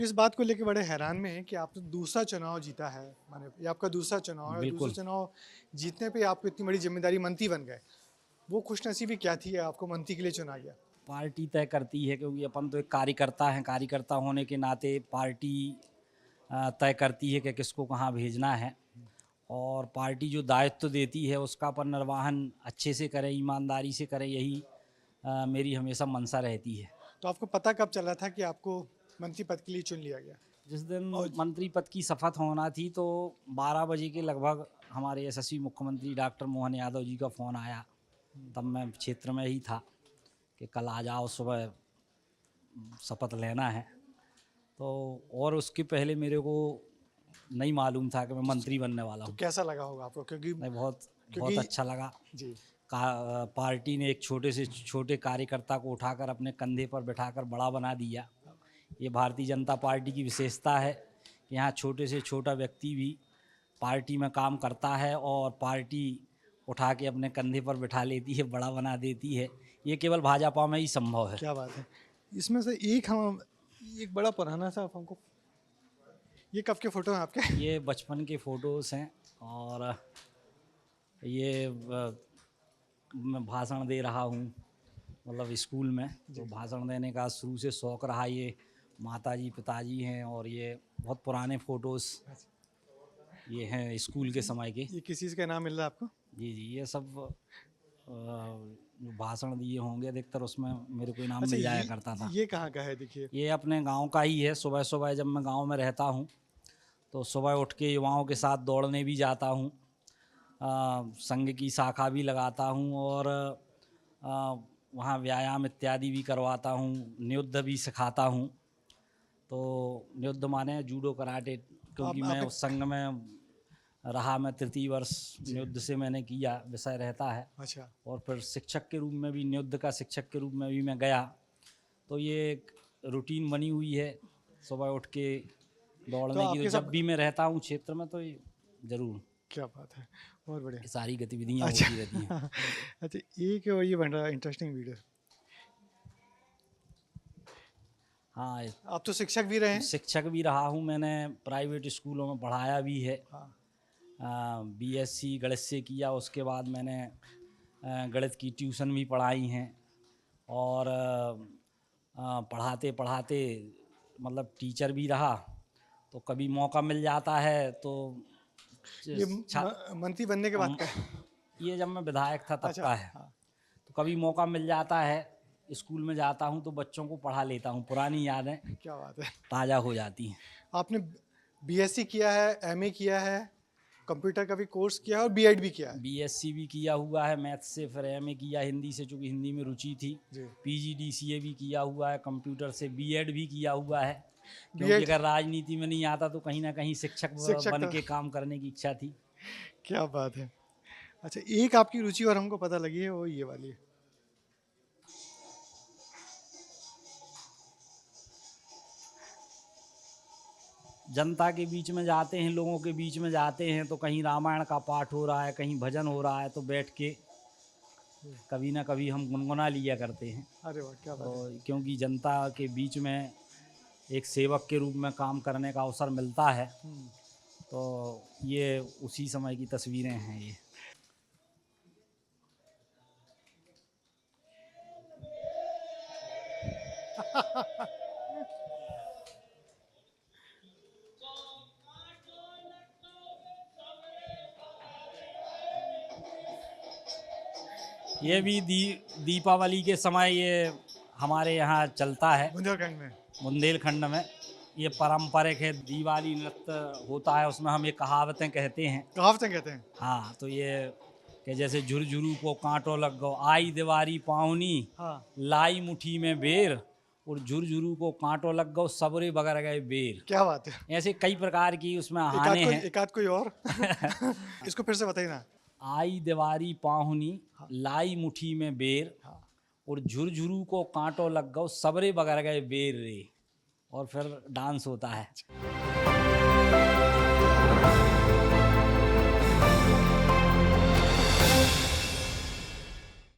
लोग इस बात को लेके बड़े हैरान में हैं कि आपने दूसरा चुनाव जीता है, माने ये आपका दूसरा चुनाव है। दूसरा बिल्कुल। चुनाव जीतने पे आपको इतनी बड़ी जिम्मेदारी, मंत्री बन गए। वो खुशनसीबी क्या थी, आपको मंत्री के लिए चुना गया? पार्टी तय करती है, क्योंकि अपन तो एक कार्यकर्ता हैं। कार्यकर्ता होने के नाते पार्टी तय करती है कि किसको कहाँ भेजना है, और पार्टी जो दायित्व देती है उसका अपन निर्वहन अच्छे से करें, ईमानदारी से करें, यही मेरी हमेशा मंशा रहती है। तो आपको पता कब चला था कि आपको मंत्री पद के लिए चुन लिया गया? जिस दिन और मंत्री पद की शपथ होना थी तो 12 बजे के लगभग हमारे यशस्वी मुख्यमंत्री डॉक्टर मोहन यादव जी का फ़ोन आया। तब मैं क्षेत्र में ही था कि कल आ जाओ, सुबह शपथ लेना है। तो और उसके पहले मेरे को नहीं मालूम था कि मैं मंत्री बनने वाला तो हूँ। कैसा लगा होगा आपको? क्योंकि नहीं, बहुत क्योंकि अच्छा लगा। जी, पार्टी ने एक छोटे से छोटे कार्यकर्ता को उठाकर अपने कंधे पर बिठाकर बड़ा बना दिया। ये भारतीय जनता पार्टी की विशेषता है कि यहाँ छोटे से छोटा व्यक्ति भी पार्टी में काम करता है और पार्टी उठा के अपने कंधे पर बिठा लेती है, बड़ा बना देती है। ये केवल भाजपा में ही संभव है। क्या बात है। इसमें से एक बड़ा पुराना सा हमको, ये कब के फोटो हैं आपके? ये बचपन के फ़ोटोज़ हैं, और ये मैं भाषण दे रहा हूँ, मतलब स्कूल में। तो भाषण देने का शुरू से शौक़ रहा। ये माताजी पिताजी हैं, और ये बहुत पुराने फ़ोटोज़ ये हैं स्कूल के समय के। ये किसी से का नाम मिल रहा है आपको? जी जी, ये सब जो भाषण दिए होंगे अधिकतर, उसमें मेरे को इनाम अच्छा, मिल जाया करता था। ये कहाँ का है? देखिए, ये अपने गांव का ही है। सुबह सुबह जब मैं गांव में रहता हूँ तो सुबह उठ के युवाओं के साथ दौड़ने भी जाता हूँ, संघ की शाखा भी लगाता हूँ, और वहाँ व्यायाम इत्यादि भी करवाता हूँ, नियुद्ध भी सिखाता हूँ। तो नियुद्ध माने जूडो कराटे, क्योंकि मैं आपने उस संघ में रहा। मैं तृतीय वर्ष नियुद्ध से मैंने किया, विषय रहता है। अच्छा, और फिर शिक्षक के रूप में भी, नियुद्ध का शिक्षक के रूप में भी मैं गया। तो ये एक रूटीन बनी हुई है सुबह उठ के तो दौड़ने की। तो आपके जब सब, भी मैं रहता हूँ क्षेत्र में तो ये ज़रूर क्या बात है, बहुत बढ़िया। ये सारी गतिविधियाँ अच्छा होती रहती हैं। अच्छा, एक और ये बन रहा है इंटरेस्टिंग वीडियो। हाँ, आप तो शिक्षक भी रहे हैं? शिक्षक भी रहा हूँ। मैंने प्राइवेट स्कूलों में पढ़ाया भी है। हाँ, बीएससी गणित से किया। उसके बाद मैंने गणित की ट्यूशन भी पढ़ाई हैं, और पढ़ाते पढ़ाते मतलब टीचर भी रहा। तो कभी मौका मिल जाता है तो ये छा मंत्री बनने के बाद अम, का है? ये जब मैं विधायक था तब अच्छा, का है। हाँ, तो कभी मौका मिल जाता है, स्कूल में जाता हूँ तो बच्चों को पढ़ा लेता हूँ। पुरानी यादें क्या बात है। ताज़ा हो जाती हैं। आपने बीएससी किया है, एमए किया है, कंप्यूटर का भी कोर्स किया है और बीएड भी किया है? बीएससी भी किया हुआ है मैथ से, फिर एमए किया हिंदी से, चूँकि हिंदी में रुचि थी। जी। पीजीडीसीए भी किया हुआ है, कंप्यूटर से बीएड भी किया हुआ है। क्योंकि बीएड अगर राजनीति में नहीं आता तो कहीं ना कहीं शिक्षक शिक्षक बन था। के काम करने की इच्छा थी। क्या बात है। अच्छा, एक आपकी रुचि और हमको पता लगी है, वो ये वाली है। जनता के बीच में जाते हैं, लोगों के बीच में जाते हैं, तो कहीं रामायण का पाठ हो रहा है, कहीं भजन हो रहा है, तो बैठ के कभी ना कभी हम गुनगुना लिया करते हैं। अरे वाह, क्या बात है। तो क्योंकि जनता के बीच में एक सेवक के रूप में काम करने का अवसर मिलता है, तो ये उसी समय की तस्वीरें हैं ये। ये भी दीपावली के समय ये हमारे यहाँ चलता है बुंदेलखंड में? बुंदेलखंड में। ये पारंपरिक है, दिवाली नृत्य होता है, उसमें हम ये कहावतें कहते हैं। कहावतें कहते हैं? हाँ, तो ये कि जैसे झुरझुरू को कांटो लग गो, आई दिवारी पावनी, हाँ, लाई मुट्ठी में बेर, और झुरझुरू को कांटो लग गो, सबरे बगर गए बेर। क्या बात है। ऐसे कई प्रकार की उसमें आहाने हैं। एक आध कोई और इसको फिर से बताइए ना। आई दिवारी पाहुनी, लाई मुट्ठी में बेर, हाँ, और झुरझुरू को कांटो लग गो, सबरे बगर गए बेर रे। और फिर डांस होता है।